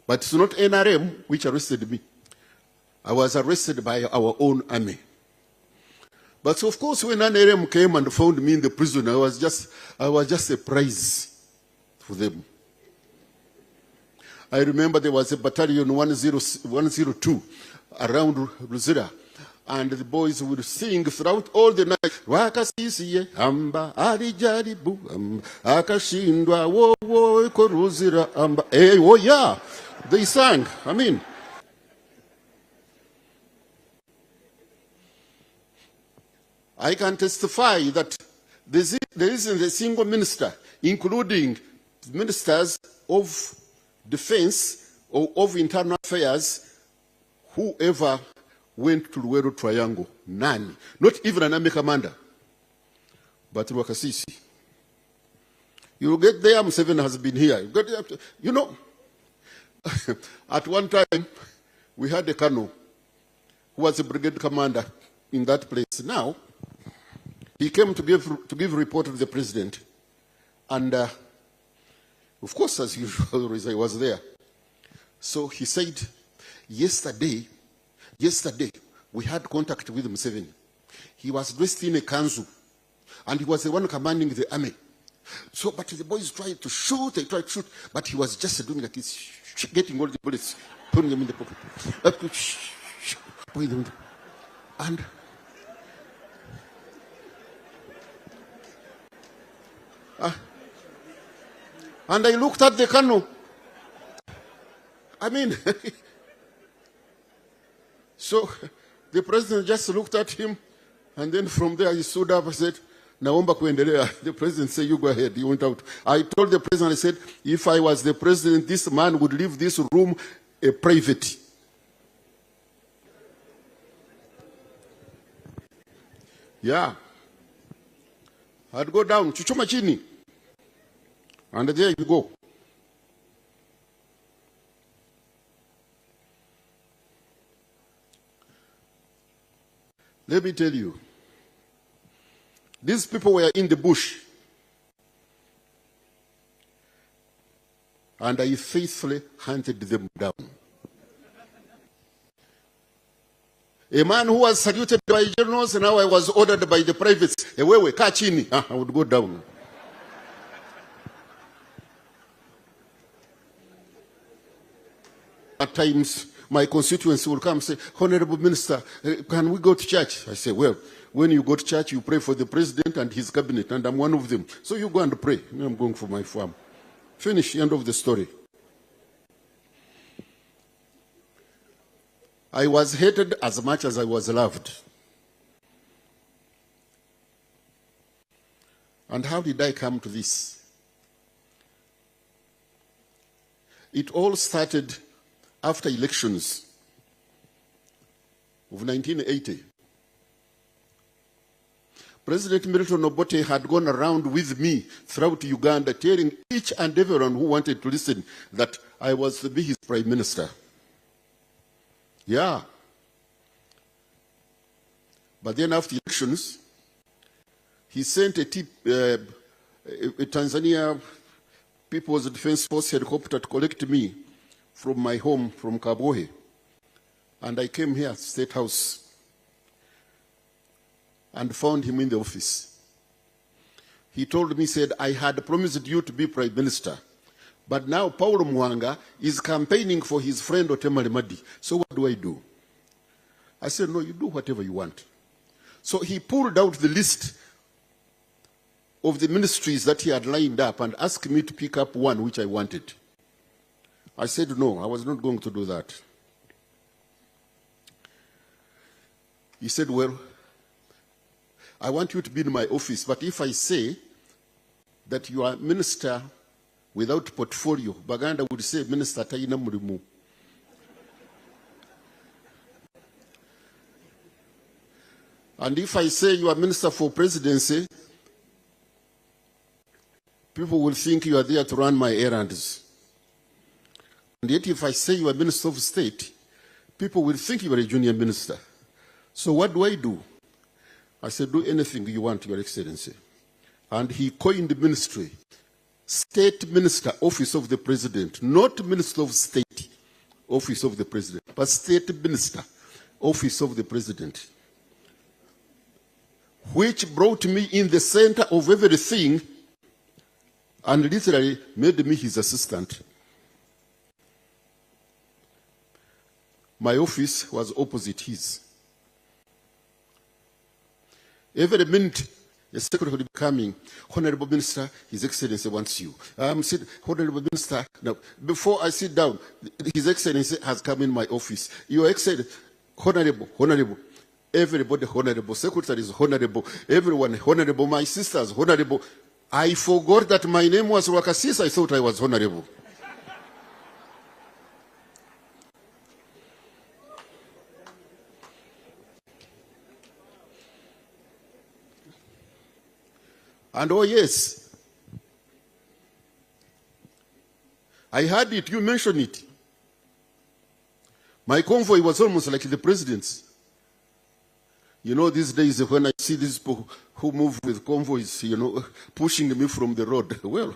But it's not NRM which arrested me. I was arrested by our own army. But of course, when NRM came and found me in the prison, I was just a prize for them. I remember there was a battalion 102 around Ruzira, and the boys would sing throughout all the night. Rwakasisi amba alijaribu akashindwa wo ko Ruzira amba. Hey, oh yeah, they sang. I mean, I can testify that there isn't a single minister, including ministers of defense or of internal affairs, who ever went to Luweero Triangle. None. Not even an army commander. But Rwakasisi. You will get there, Museveni has been here. You know, at one time, we had a colonel who was a brigade commander in that place. Now, he came to give a report to the president. And, of course, as usual, I was there. So he said, yesterday, we had contact with Museveni. He was dressed in a kanzu, and he was the one commanding the army. So, but the boys tried to shoot, but he was just doing like this, getting all the bullets, putting them in the pocket. And I looked at the colonel. I mean, so the president just looked at him, and then from there he stood up and said, Naomba kuendelea. The president said, you go ahead. He went out. I told the president, I said, if I was the president, this man would leave this room a private. Yeah. I'd go down, chuchuma chini. And there you go. Let me tell you, these people were in the bush, and I faithfully hunted them down. A man who was saluted by generals, and now I was ordered by the privates, Ewewe, kachini, I would go down. At times, my constituents will come and say, Honorable Minister, can we go to church? I say, well, when you go to church, you pray for the president and his cabinet, and I'm one of them. So you go and pray. I'm going for my farm. Finish, end of the story. I was hated as much as I was loved. And how did I come to this? It all started after elections of 1980. President Milton Obote had gone around with me throughout Uganda telling each and everyone who wanted to listen that I was to be his prime minister. Yeah. But then after elections, he sent a Tanzania People's Defense Force helicopter to collect me from my home, from Kabohe. And I came here, State House, and found him in the office. He told me, said, I had promised you to be prime minister, but now Paulo Mwanga is campaigning for his friend Otemale Madi. So what do I do? I said, no, you do whatever you want. So he pulled out the list of the ministries that he had lined up and asked me to pick up one which I wanted. I said, no, I was not going to do that. He said, well, I want you to be in my office, but if I say that you are a minister without portfolio, Baganda would say, Minister Taina Murimu. And if I say you are minister for presidency, people will think you are there to run my errands. And yet if I say you are Minister of State, people will think you are a junior minister. So what do I do? I said, do anything you want, Your Excellency. And he coined the ministry, State Minister, Office of the President, not Minister of State. office of the president, but state minister, office of the president, which brought me in the center of everything and literally made me his assistant. My office was opposite his. Every minute, the secretary would be coming, Honorable Minister, His Excellency wants you. Honorable Minister, now, before I sit down, His Excellency has come in my office. Your Excellency, Honorable, everybody honorable, secretary is honorable, everyone honorable, my sisters honorable. I forgot that my name was Rwakasisi. I thought I was honorable. And oh yes, I heard it, you mentioned it. My convoy was almost like the president's. You know, these days when I see these people who move with convoys, you know, pushing me from the road, well,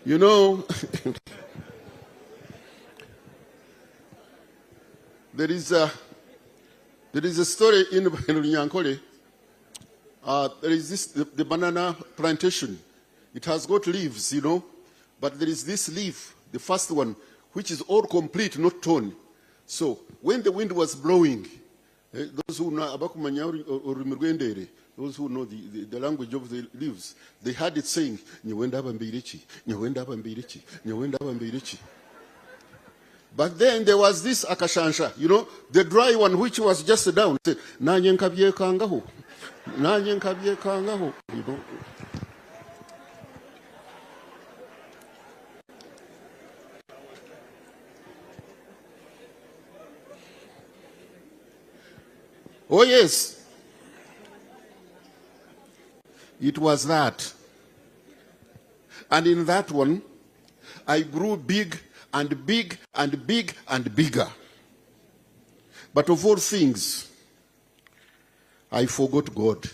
you know, there is a story in Nyankole. There is the banana plantation. It has got leaves, you know, but there is this leaf, the first one, which is all complete, not torn. So when the wind was blowing, those who know those who know the language of the leaves, they had it saying, but then there was this akashansha, you know, the dry one which was just down. Said, you know. Oh yes, it was that. And in that one, I grew big and big and big and bigger. But of all things, I forgot God.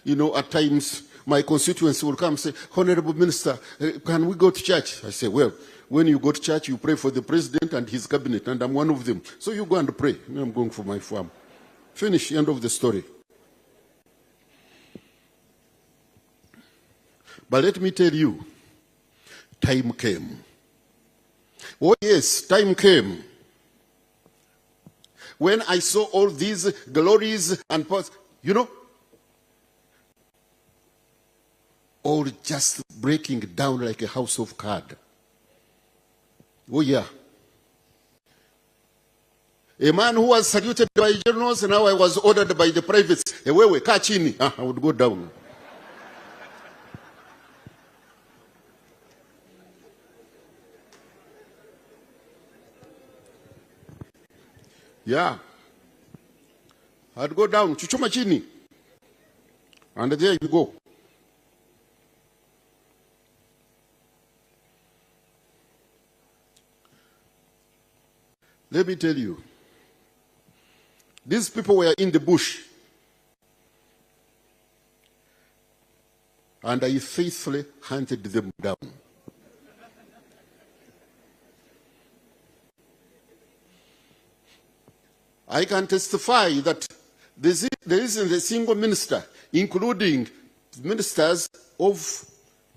You know, at times, my constituents will come and say, Honorable Minister, can we go to church? I say, well, when you go to church, you pray for the president and his cabinet, and I'm one of them. So you go and pray. I'm going for my farm. Finish, end of the story. But let me tell you, time came. Oh yes, time came. When I saw all these glories and parts, you know, all just breaking down like a house of cards. Oh yeah. A man who was saluted by generals, and now I was ordered by the privates. Ewewe, kachini. I would go down. Yeah. I'd go down. Chuchuma chini. And there you go. Let me tell you, these people were in the bush, and I faithfully hunted them down. I can testify that there isn't a single minister, including ministers of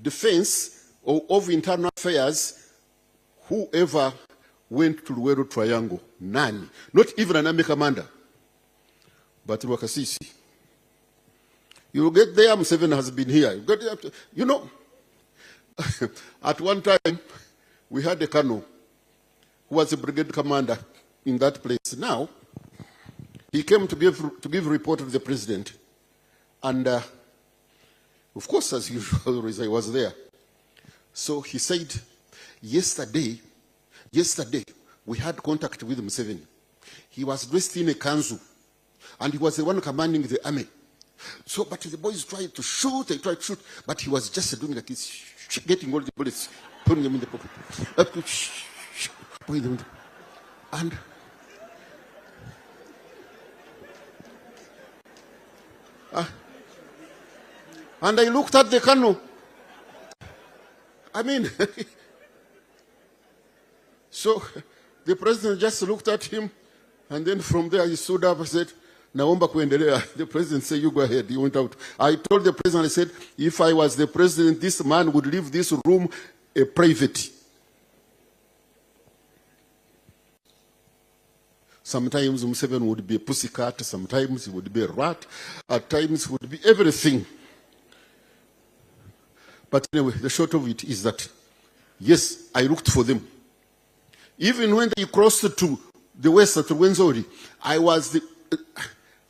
defense or of internal affairs, who ever went to Luweero Triangle. None. Not even an army commander. But Rwakasisi. You get there, Museveni has been here. You know, at one time, we had a colonel who was a brigade commander in that place. Now, he came to give report to the president. And, of course, as usual, I was there. So he said, yesterday, we had contact with Museveni. He was dressed in a kanzu, and he was the one commanding the army. So, but the boys tried to shoot, but he was just doing like this, getting all the bullets, putting them in the pocket. And And I looked at the colonel. I mean, so the president just looked at him, and then from there he stood up and said, Naomba kuendelea. The president said, you go ahead. He went out. I told the president, I said, if I was the president, this man would leave this room a private. Sometimes Museveni would be a pussycat, sometimes he would be a rat, at times he would be everything. But anyway, the short of it is that, yes, I looked for them. Even when they crossed to the west at Rwenzori,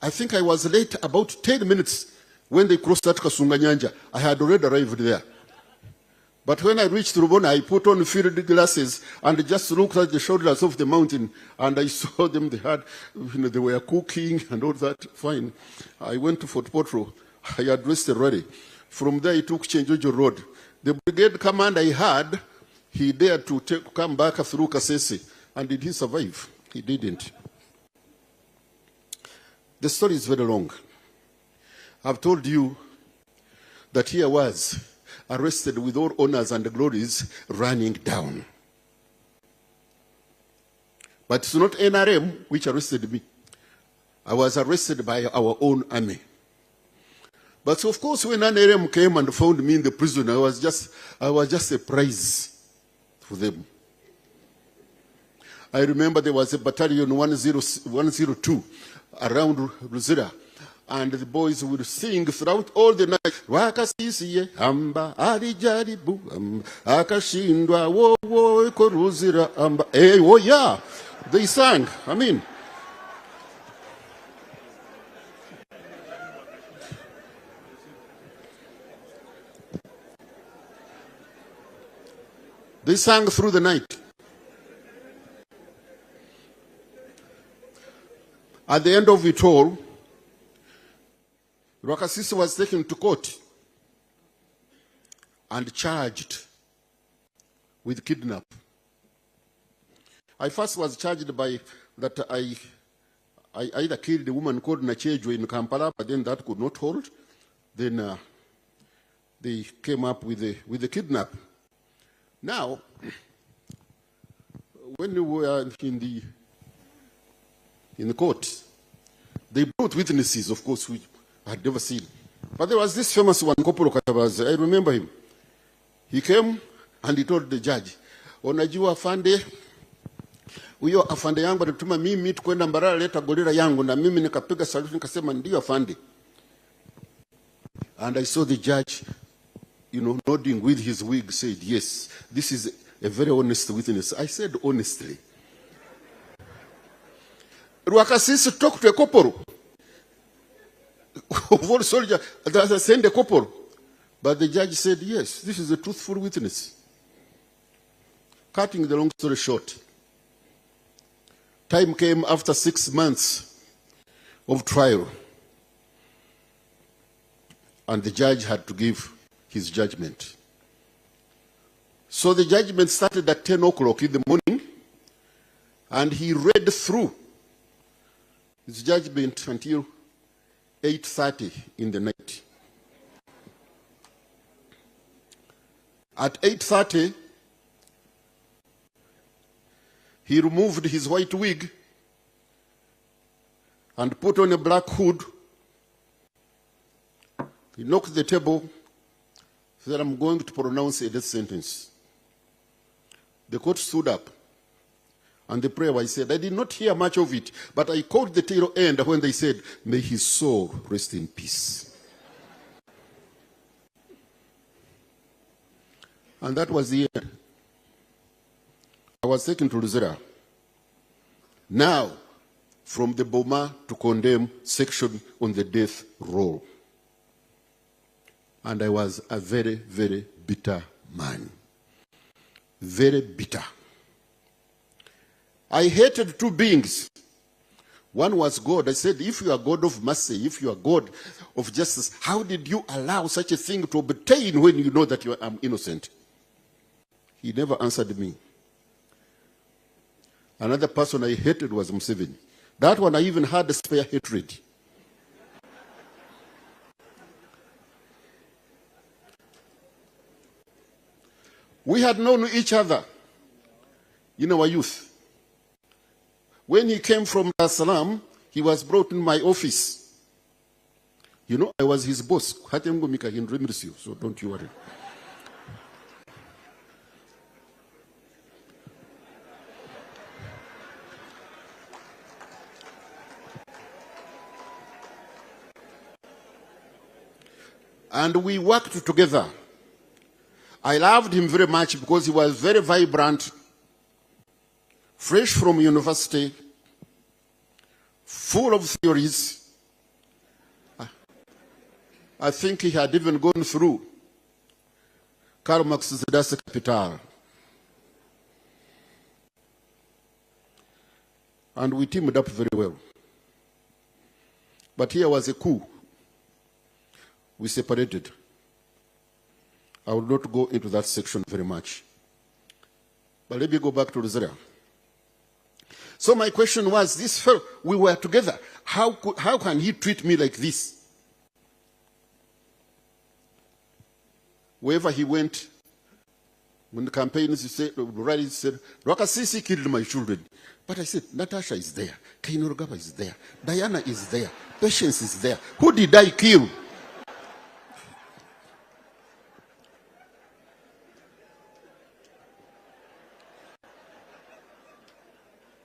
I think I was late about 10 minutes when they crossed at Kasunga Nyanja. I had already arrived there. But when I reached Rubona, I put on field glasses and just looked at the shoulders of the mountain, and I saw them. They were cooking and all that. Fine. I went to Fort Potro. I had dressed already. From there, I took Chenjojo Road. The brigade commander I had, he dared to come back through Rwakasisi. And did he survive? He didn't. The story is very long. I've told you that here was arrested with all honors and glories running down. But it's not NRM which arrested me. I was arrested by our own army. But of course, when NRM came and found me in the prison, I was just a prize for them. I remember there was a battalion 102 around Ruzira, and the boys would sing throughout all the night. Rwakasisi amba alijaribu akashindwa wo ko Ruzira amba. Oh yeah, they sang. I mean, they sang through the night. At the end of it all, Rwakasisi was taken to court and charged with kidnap. I first was charged by that I either killed a woman called Nachejwe in Kampala, but then that could not hold. Then they came up with the kidnap. Now, when we were in the court, they brought witnesses, of course, which I had never seen. But there was this famous one, Kopolo Katabazi. I remember him. He came and he told the judge, Onajua afande, huyo afande yangu alituma mimi tukwenda Mbarara leta gorila yangu na mimi nikapiga saluti nikasema ndio afande. And I saw the judge, nodding with his wig, said, yes, this is a very honest witness. I said, honestly. Rwakasisi talked to a corporal. Of all soldiers, that sent a corporal. But the judge said, yes, this is a truthful witness. Cutting the long story short, time came after 6 months of trial, and the judge had to give his judgment. So the judgment started at 10 o'clock in the morning, and he read through his judgment until 8:30 in the night. At 8:30, he removed his white wig and put on a black hood. He knocked the table, said, I'm going to pronounce a death sentence. The court stood up. And the prayer, I said, I did not hear much of it, but I caught the tail end when they said, may his soul rest in peace. And that was the end. I was taken to Luzera. Now, from the Boma to condemn section on the death roll. And I was a very, very bitter man. Very bitter. I hated two beings. One was God. I said, if you are God of mercy, if you are God of justice, how did you allow such a thing to obtain when you know that I'm innocent? He never answered me. Another person I hated was Museveni. That one I even had a spare hatred. We had known each other in our youth. When he came from Dar es Salaam, he was brought in my office. You know, I was his boss. So don't you worry. And we worked together. I loved him very much because he was very vibrant, fresh from university, full of theories. I think he had even gone through Karl Marx's Das Kapital. And we teamed up very well. But here was a coup. We separated. I will not go into that section very much. But let me go back to Rosaria. So my question was, this fellow, we were together. How can he treat me like this? Wherever he went, when the campaigns, he said, Rwakasisi killed my children. But I said, Natasha is there. Kainorogaba is there. Diana is there. Patience is there. Who did I kill?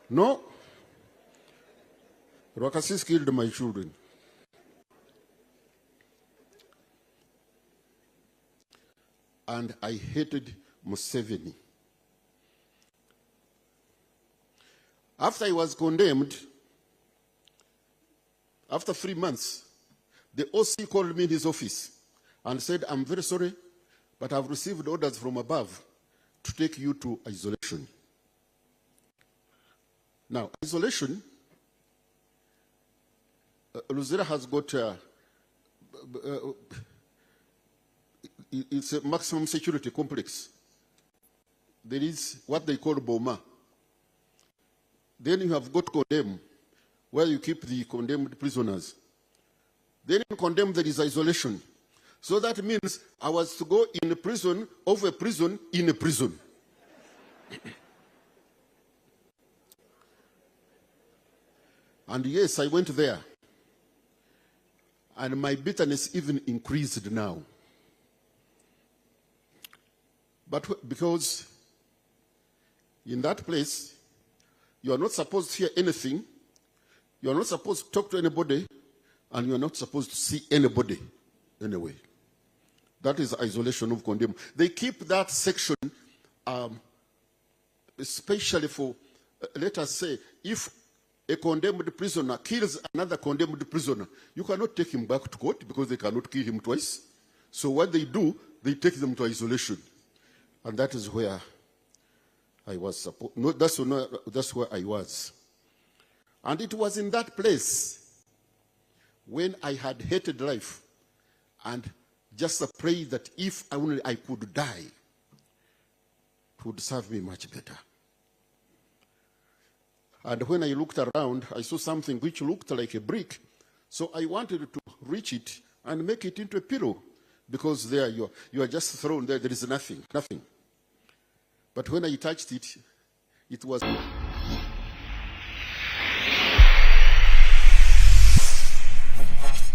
No. Rwakasisi killed my children. And I hated Museveni. After I was condemned, after 3 months, the OC called me in his office and said, I'm very sorry, but I've received orders from above to take you to isolation. Now, isolation, Luzera has got, it's a maximum security complex. There is what they call Boma. Then you have got condemn, where you keep the condemned prisoners. Then in condemn there is isolation. So that means I was to go in a prison of a prison in a prison. And yes, I went there. And my bitterness even increased now. But because in that place, you are not supposed to hear anything, you are not supposed to talk to anybody, and you are not supposed to see anybody anyway. That is isolation of condemn. They keep that section especially for, let us say, if a condemned prisoner kills another condemned prisoner, you cannot take him back to court because they cannot kill him twice. So what they do, they take them to isolation. And that is where I was supposed, no, that's where I was. And it was in that place when I had hated life and just prayed that if only I could die, it would serve me much better. And when I looked around, I saw something which looked like a brick. So I wanted to reach it and make it into a pillow, because there you are just thrown there. There is nothing. But when I touched it, it was...